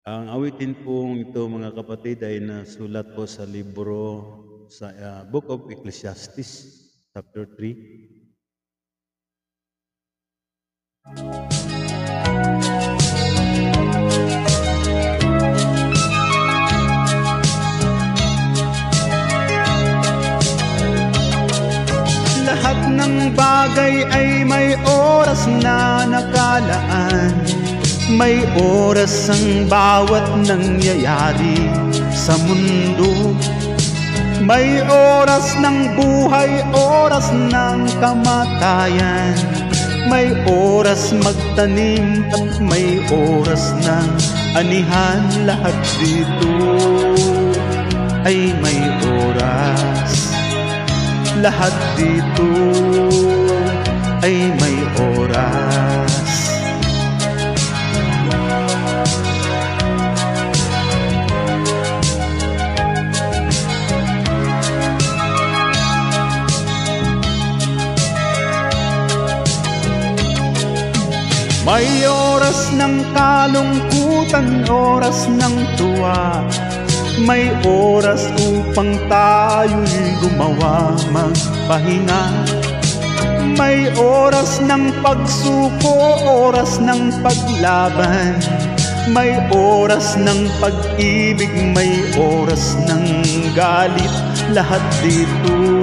Ang awitin pong ito mga kapatid ay nasulat po sa libro sa Book of Ecclesiastes chapter 3. Lahat ng bagay ay may oras na nakalaan. May oras ang bawat nangyayari sa mundo. May oras ng buhay, oras ng kamatayan. May oras magtanim at may oras ng anihan. Lahat dito ay may oras. Lahat dito ay may oras. May oras ng kalungkutan, oras ng tuwa. May oras upang tayo'y gumawa, magpahinga. May oras ng pagsuko, oras ng paglaban. May oras ng pag-ibig, may oras ng galit. Lahat dito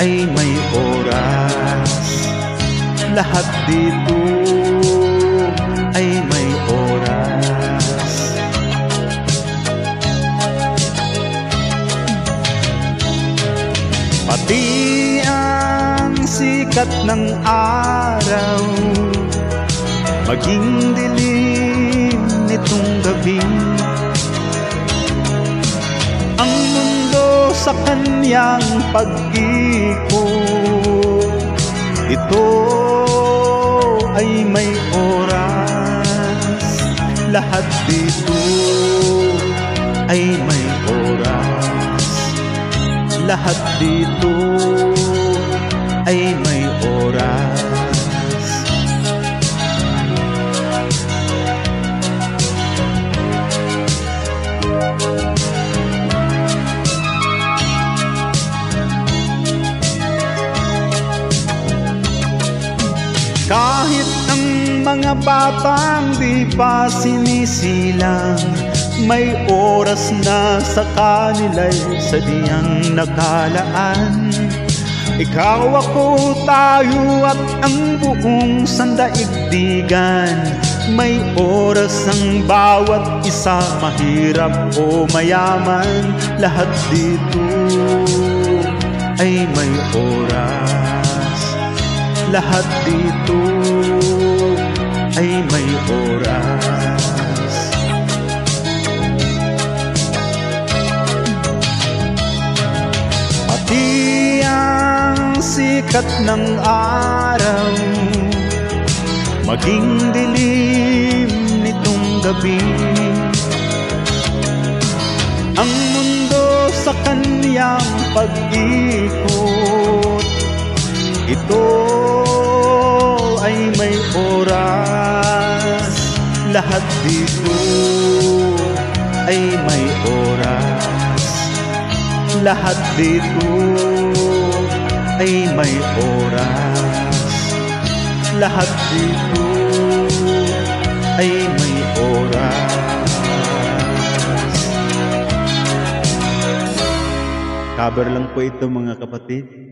ay may oras. Lahat dito ay may oras. Pati ang sikat ng araw, maging dilim nitong gabi. Ang mundo sa kanyang pag-ikot, ito ay may oras. Lahat dito ay may oras. Lahat dito ay may oras. Kahit ang mga batang di pa sinisilang, may oras na sa kanila'y sadyang nakalaan. Ikaw, ako, tayo at ang buong sandaigdigan. May oras ang bawat isa, mahirap o mayaman. Lahat dito ay may oras. Lahat dito ay may oras. Pati ang sikat ng araw, maging dilim nitong gabi. Ang mundo sa kanyang pag-ikot, ito ay may oras. Lahat dito ay may oras. Lahat dito ay may oras. Lahat dito ay may oras. Cover lang po ito mga kapatid.